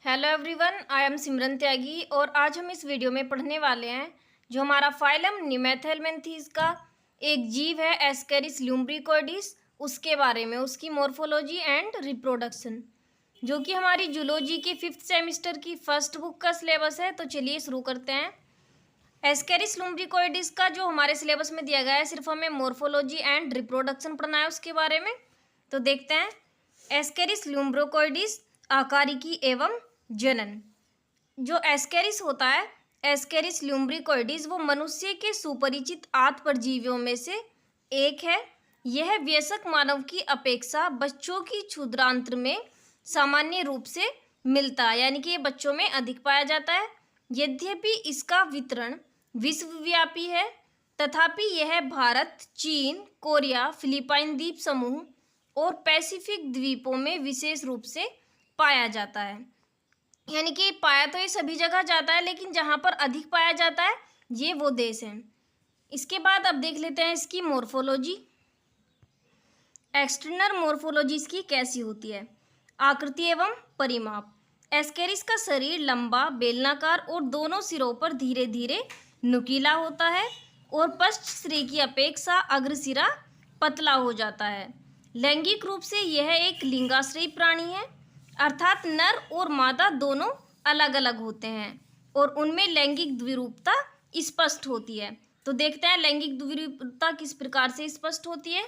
Hello everyone, I am सिमरन त्यागी और आज हम इस वीडियो में पढ़ने वाले हैं जो हमारा फाइलम निमेथेलमेंथीज का एक जीव है एस्केरिस ल्यूम्ब्रिकोइडिस, उसके बारे में, उसकी मॉर्फोलॉजी एंड रिप्रोडक्शन, जो कि हमारी जूलॉजी के 5th सेमेस्टर की फर्स्ट बुक का सिलेबस है। तो चलिए शुरू करते हैं। एस्केरिस ल्यूम्ब्रिकोइडिस का जो हमारे सिलेबस में दिया गया है, सिर्फ हमें मॉर्फोलॉजी एंड रिप्रोडक्शन पढ़ना है उसके बारे में। तो देखते हैं। एस्केरिस ल्यूम्ब्रिकोइडिस आकारिकी एवं जनन। जो एस्केरिस होता है, एस्केरिस ल्यूम्ब्रिकोइडिस, वो मनुष्य के सुपरिचित आठ परजीवियों में से एक है। यह वयस्क मानव की अपेक्षा बच्चों की क्षुद्रांत्र में सामान्य रूप से मिलता है, यानी कि ये बच्चों में अधिक पाया जाता है। यद्यपि इसका वितरण विश्वव्यापी है, तथापि यह भारत, चीन, कोरिया, फिलीपाइन द्वीप समूह और पैसिफिक द्वीपों में विशेष रूप से पाया जाता है। यानी कि पाया तो ये सभी जगह जाता है, लेकिन जहाँ पर अधिक पाया जाता है ये वो देश हैं। इसके बाद अब देख लेते हैं इसकी मॉर्फोलॉजी। एक्सटर्नल मॉर्फोलॉजी इसकी कैसी होती है। आकृति एवं परिमाप। एस्केरिस का शरीर लंबा, बेलनाकार और दोनों सिरों पर धीरे धीरे नुकीला होता है और पश्च सिरे की अपेक्षा अग्रसिरा पतला हो जाता है। लैंगिक रूप से यह एक लिंगाश्रयी प्राणी है, अर्थात नर और मादा दोनों अलग अलग होते हैं और उनमें लैंगिक द्विरूपता स्पष्ट होती है। तो देखते हैं लैंगिक द्विरूपता किस प्रकार से स्पष्ट होती है।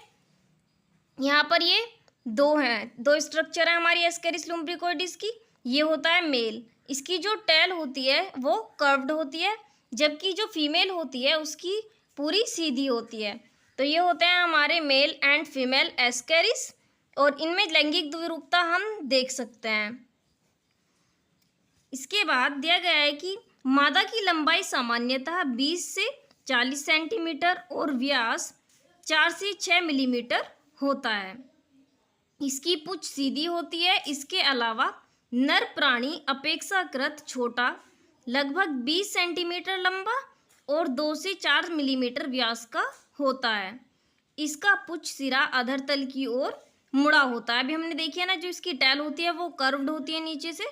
यहाँ पर ये दो स्ट्रक्चर है हमारी एस्केरिस ल्यूम्ब्रिकोइडिस की। ये होता है मेल, इसकी जो टेल होती है वो कर्व्ड होती है, जबकि जो फीमेल होती है उसकी पूरी सीधी होती है। तो ये होते हैं हमारे मेल एंड फीमेल एस्केरिस, और इनमें लैंगिक द्विरूपता हम देख सकते हैं। इसके बाद दिया गया है कि मादा की लंबाई सामान्यतः 20 से 40 सेंटीमीटर और व्यास 4 से 6 मिलीमीटर होता है। इसकी पूंछ सीधी होती है। इसके अलावा नर प्राणी अपेक्षाकृत छोटा, लगभग 20 सेंटीमीटर लंबा और 2 से 4 मिलीमीटर व्यास का होता है। इसका पुच्छ सिरा अधरतल की ओर मुड़ा होता है। अभी हमने देखी है ना, जो इसकी टैल होती है वो कर्व्ड होती है नीचे से।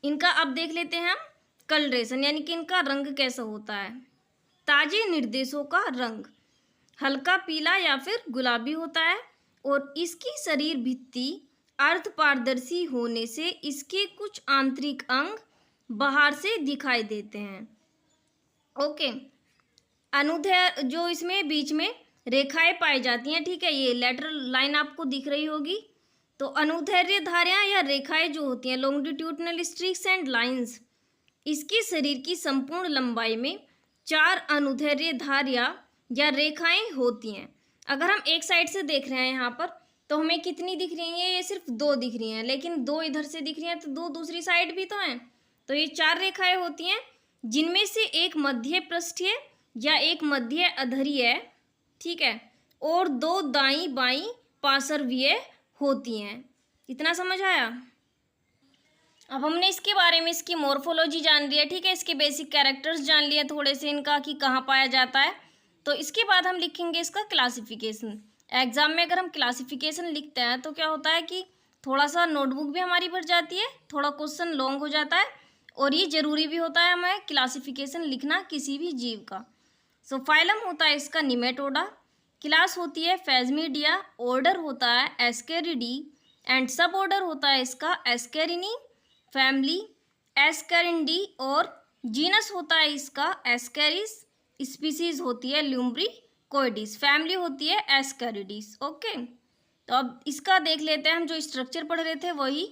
इनका अब देख लेते हैं हम कलरेशन, यानी कि इनका रंग कैसा होता है। ताजे निर्देशों का रंग हल्का पीला या फिर गुलाबी होता है और इसकी शरीर भित्ति अर्ध पारदर्शी होने से इसके कुछ आंतरिक अंग बाहर से दिखाई देते हैं। ओके, अनुदैर्ध्य जो इसमें बीच में रेखाएं पाई जाती हैं, ठीक है, ये लेटरल लाइन आपको दिख रही होगी। तो अनुदैर्ध्य धारियां या रेखाएं जो होती हैं, लॉन्गिट्यूडनल स्ट्रिक्स एंड लाइंस, इसके शरीर की संपूर्ण लंबाई में 4 अनुदैर्ध्य धारियां या रेखाएं होती हैं। अगर हम एक साइड से देख रहे हैं यहाँ पर, तो हमें कितनी दिख रही हैं? ये सिर्फ 2 दिख रही हैं, लेकिन 2 इधर से दिख रही हैं तो 2 दूसरी साइड भी तो हैं। तो ये 4 रेखाएं होती हैं, जिनमें से एक मध्य पृष्ठीय या एक मध्य अधरीय, ठीक है, और 2 दाईं बाईं पार्श्वीय होती हैं। इतना समझ आया। अब हमने इसके बारे में, इसकी मॉर्फोलॉजी जान लिया, ठीक है, इसके बेसिक कैरेक्टर्स जान लिया थोड़े से इनका कि कहाँ पाया जाता है। तो इसके बाद हम लिखेंगे इसका क्लासिफिकेशन। एग्जाम में अगर हम क्लासिफिकेशन लिखते हैं तो क्या होता है कि थोड़ा सा नोटबुक भी हमारी भर जाती है, थोड़ा क्वेश्चन लॉन्ग हो जाता है, और ये जरूरी भी होता है हमें क्लासिफिकेशन लिखना किसी भी जीव का। सो फाइलम होता है इसका निमेटोडा, क्लास होती है फेजमिडिया, ऑर्डर होता है एस्केरिडी एंड सब ऑर्डर होता है इसका एस्केरिनी, फैमिली एस्केरिडी, और जीनस होता है इसका एस्केरिस, स्पीसीज होती है ल्यूम्ब्रिकोइडिस, फैमिली होती है एस्केरिडीज। ओके, तो अब इसका देख लेते हैं हम। जो स्ट्रक्चर पढ़ रहे थे वही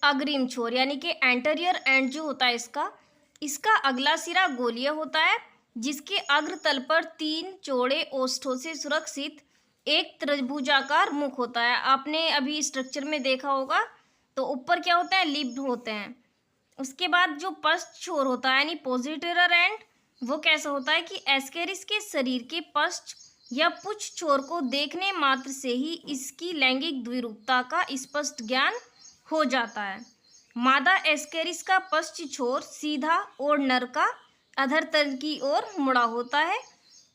अग्रिम छोर, यानी कि एंटीरियर एंड जो होता है इसका अगला सिरा गोलीय होता है, जिसके अग्रतल पर 3 चौड़े ओष्ठों से सुरक्षित एक त्रिभुजाकार मुख होता है। आपने अभी स्ट्रक्चर में देखा होगा। तो ऊपर क्या होता है? लिप्ड होते हैं। उसके बाद जो पश्च छोर होता है, यानी पोजिटेरियर एंड, वो कैसा होता है कि एस्केरिस के शरीर के पश्च या पुच्छ छोर को देखने मात्र से ही इसकी लैंगिक द्विरूपता का स्पष्ट ज्ञान हो जाता है। मादा एस्केरिस का पश्च छोर सीधा और नर का अधरतल की ओर मुड़ा होता है।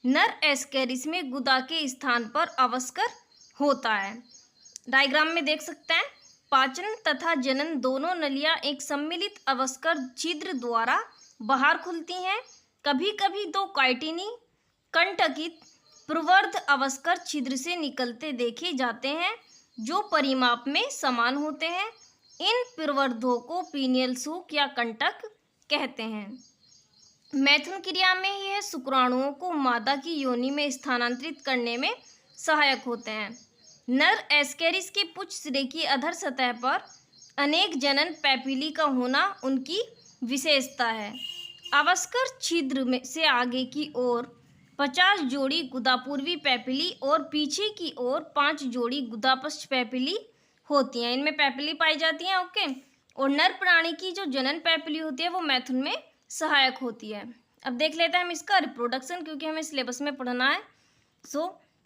नर एस्केरिस में गुदा के स्थान पर अवस्कर होता है। डायग्राम में देख सकते हैं। पाचन तथा जनन दोनों नलियां एक सम्मिलित अवस्कर छिद्र द्वारा बाहर खुलती हैं। कभी कभी दो काइटिनी कंटकित प्रवर्ध अवस्कर छिद्र से निकलते देखे जाते हैं, जो परिमाप में समान होते हैं। इन प्रवर्धों को पीनियल सूक या कंटक कहते हैं। मैथुन क्रिया में यह शुक्राणुओं को मादा की योनि में स्थानांतरित करने में सहायक होते हैं। नर एस्केरिस के पुच्छ सिरे की अधर सतह पर अनेक जनन पैपिली का होना उनकी विशेषता है। अवस्कर छिद्र में से आगे की ओर 50 जोड़ी गुदापूर्वी पैपिली और पीछे की ओर 5 जोड़ी गुदापश्च पैपिली होती हैं। इनमें पैपिली पाई जाती हैं। ओके। और नर प्राणी की जो जनन पैपिली होती है वो मैथुन में सहायक होती है। अब देख लेते हैं हम इसका रिप्रोडक्शन, क्योंकि हमें सिलेबस में पढ़ना है।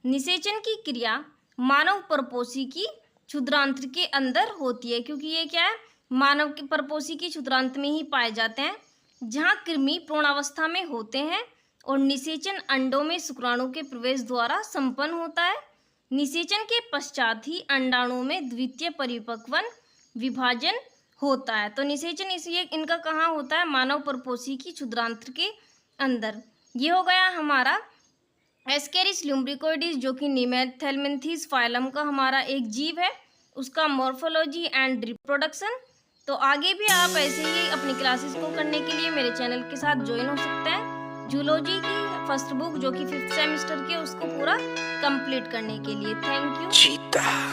निषेचन की क्रिया मानव परपोषी की क्षुद्रांत्र के अंदर होती है, क्योंकि ये क्या है, मानव के परपोषी की क्षुद्रांत में ही पाए जाते हैं, जहाँ कृमि पूर्णावस्था में होते हैं। और निषेचन अंडों में शुक्राणु के प्रवेश द्वारा संपन्न होता है। निषेचन के पश्चात ही अंडाणु में द्वितीय परिपक्वन विभाजन होता है। तो निषेचन इसलिए इनका कहाँ होता है, मानव परपोषी की क्षुद्रांत्र के अंदर। ये हो गया हमारा एस्केरिस लुम्ब्रिकोइडिस, जो कि निमेथेलमिन्थीस फाइलम का हमारा एक जीव है, उसका मॉर्फोलॉजी एंड रिप्रोडक्शन। तो आगे भी आप ऐसे ही अपनी क्लासेस को करने के लिए मेरे चैनल के साथ ज्वाइन हो सकते हैं। जूलॉजी की फर्स्ट बुक जो कि 5th सेमेस्टर की, उसको पूरा कंप्लीट करने के लिए। Thank you.